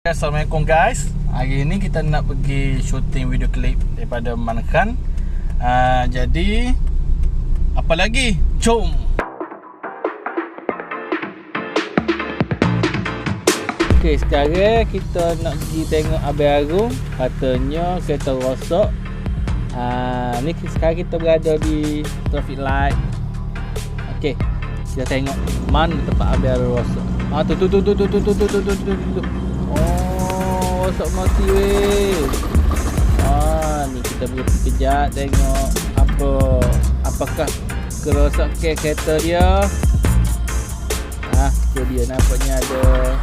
Assalamualaikum guys. Hari ni kita nak pergi shooting video klip daripada Mankan. Jadi apa lagi? Jom. Okey, sekarang kita nak pergi tengok Abang Arung. Katanya kereta rosak. Ni sekarang kita berada di traffic light. Okey, kita tengok mana tempat Abang Arung rosak. Tu. Oh, rosak mati weh. Ni kita berhenti kejap tengok apakah kerosakan kereta dia. Tu dia, nampaknya ada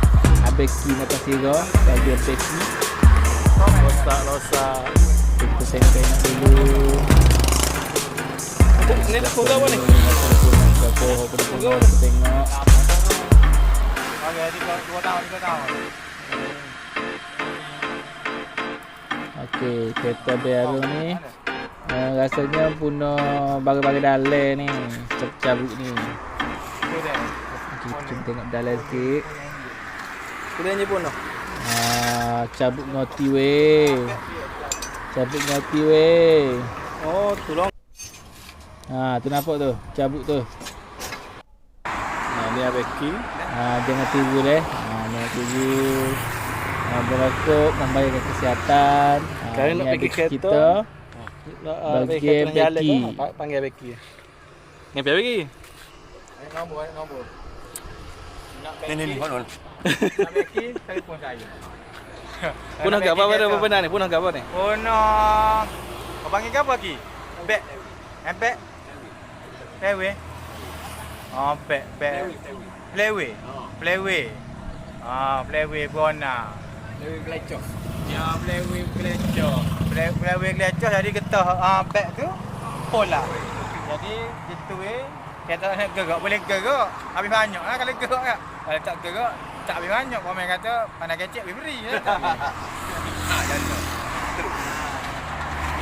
abeki atas sirah, bahagian beki rosak. Kita tengok dulu. Ni dah kurang apa ni? Kita tengok. Dua tahun. Okey, kereta baru ni rasanya punya barang-barang dalam ni, cabut ni. Kita tengok dalam sikit. Kulanya pun noh. Cabut ngoti weh. Oh, tolong. Tu nampak tu, cabut tu. Ni abeki. Jangan tiru deh. Jangan tiru. Berlaku membayarkan kesihatan. Sekarang nak pergi kereta kita bagi beki. Panggil beki. Ni beki. Nombor. Ni hon. Nak beki, telefon saya. Pun agak apa benda ni? Pun agak apa ni? Pun kau panggil apa lagi? Bek. Bek. Lewe. Bek. Lewe. Lewe bona. Lewe gelecok. Ya, lewe gelecok jadi getah beg tu pola. Jadi gitu kereta nak gerak boleh gerak. Habis banyak kalau gerak kan. Kalau tak gerak tak habis banyak. Orang kata pandai kecek beri je.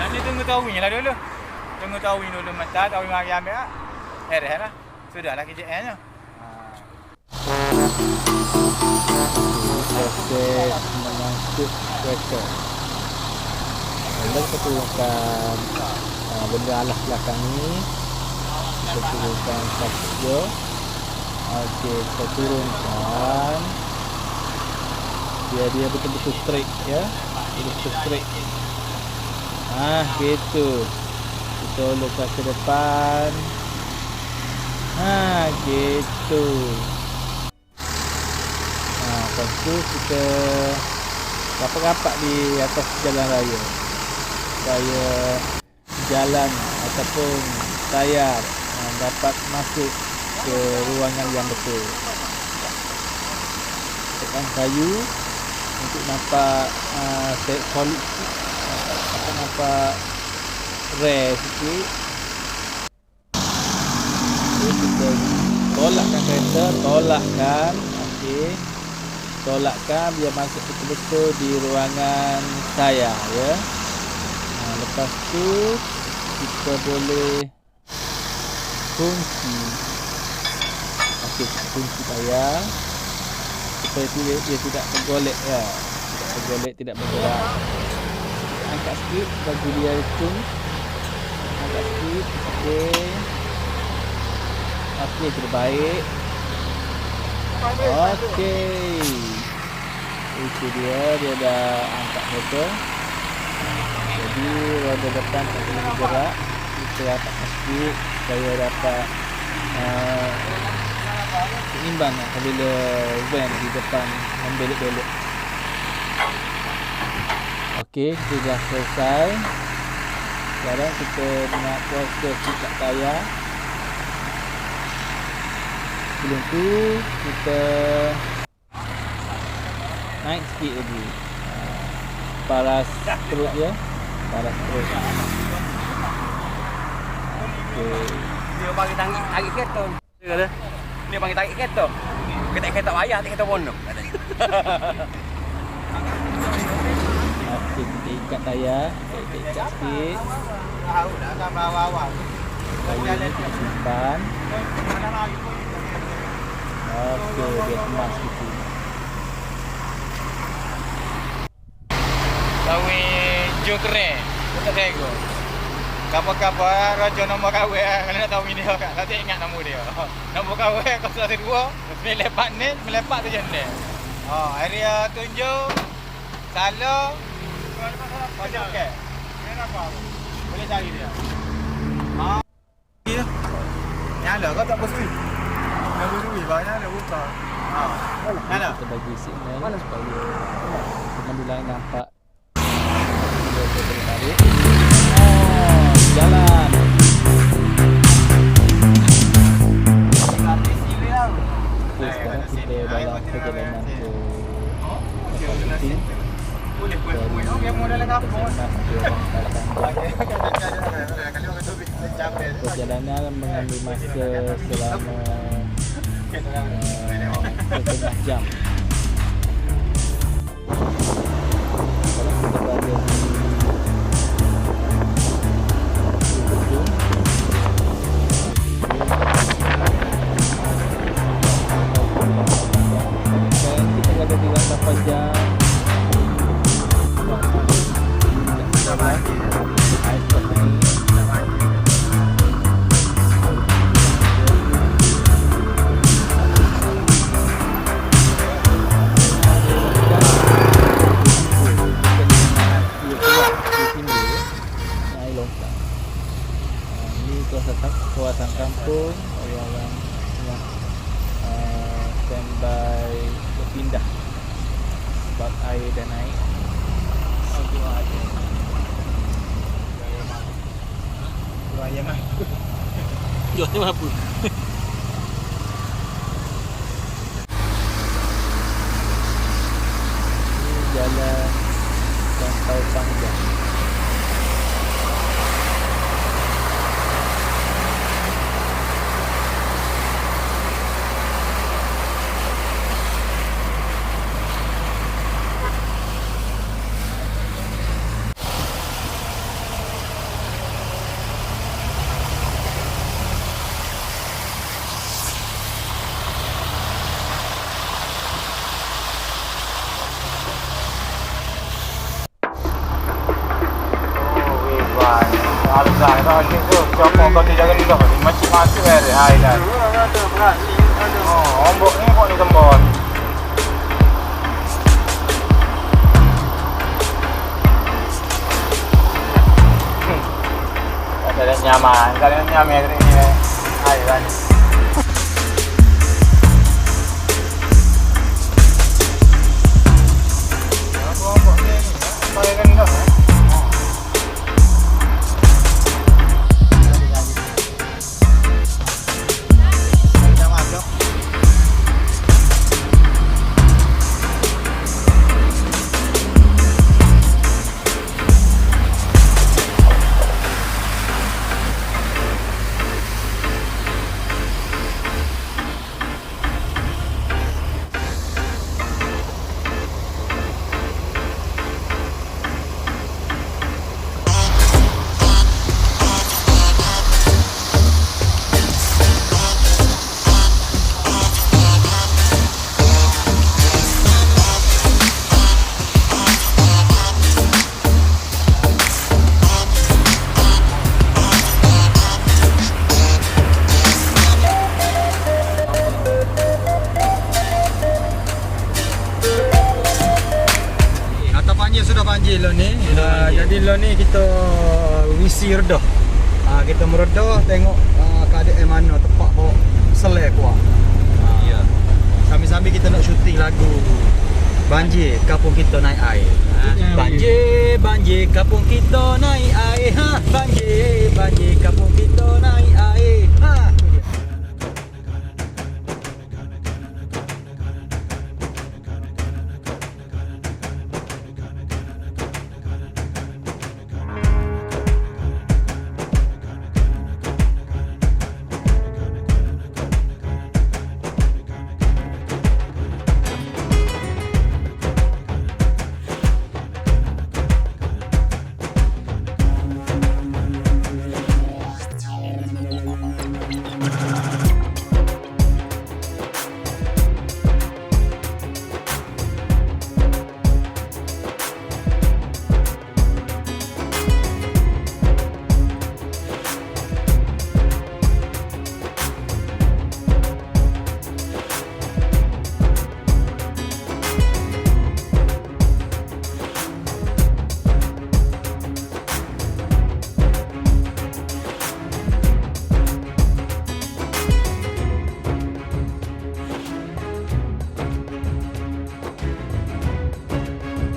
Jadi tunggu tahunya lah dulu. Tunggu tahu dulu mata tahu mari ambil ah. Lah. Sudahlah keceknya. Proses mengangkut kereta. Kita turunkan benda alas belakang ni. Kita turunkan kasut dia. Okey, kita turunkan. Dia betul-betul straight ya. Betul straight. Gitu. Kita ulurkan ke depan. Gitu. Lepas tu kita rapat-rapat di atas jalan raya supaya jalan ataupun tayar dapat masuk ke ruangan yang betul. Tekan kayu untuk nampak solid sikit, nampak rare sikit. Kita tolakkan kereta, okey. Tolakkan biar masuk betul-betul di ruangan tayar ya. Lepas tu kita boleh kunci. Okey, kita kunci tayar supaya dia tidak tergolek ya. Tidak bergerak. Angkat sikit bagi dia cung. Angkat sikit. Okey, terbaik. Okey. Itu dia dah angkat betul. Jadi roda depan tak boleh bergerak. Kita rapatkan sikit supaya dapat seimbang apabila van di depan membelok-belok. Okey, sudah selesai. Sekarang kita nak proses buka tayar. Sebelum tu kita naik sikit lagi paras perut dia. Okey. Dia bagi tarik kereta. Dia bagi tarik kereta. Kereta payah, kereta bono. Okey, kita ikat tayar. Kita ikat sikit. Tahu dah gambar awal. Kita simpan. Okey, dia kemas sikit. Tunjuk keren. Tak tengok. Kapal-kapal raja nombor kawin kalau nak tahu video kat. Tak ingat nama dia. Nombor kawin 012 melepak ni, melepak tu jenis. Area tunjuk. Salah. Macam okey. Boleh cari dia. Nyala kau tak pasti. Dah berdui banyak dah buka. Nyala. Kita bagi signal supaya pengundu lain nampak. Kita boleh tarik. Jalan. Okay, sekarang kita dalam perjalanan ke Penting. Boleh mau dalam kampung. Perjalanan mengambil masa selama setengah jam. Sekarang kita berada di Ujung. Dan kita berada di Rantau Panjang. Kawasan kampung, orang-orang tengah standby berpindah sebab air dah naik. Dua ayam mah. Jom ni apa? Ini jalan Rantau Panjang. Alhamdulillah, kalau ni tu siapa kau dia jaga dulu. Macam masuk air hai dah. Ombak ni kok ni tembon. Ada nyaman, kalau nyaman ni hai dah. Ombak ni apa yang ni dah? Banjir lo ni. Jadi lo ni kita visi redah. Kita meredah tengok keadaan mana tepat kok selai kuat. Ya. Sambil-sambil kita nak syuting lagu Banjir kampung kita naik air. Banjir banjir kampung kita naik air. Banjir banjir kampung kita naik air.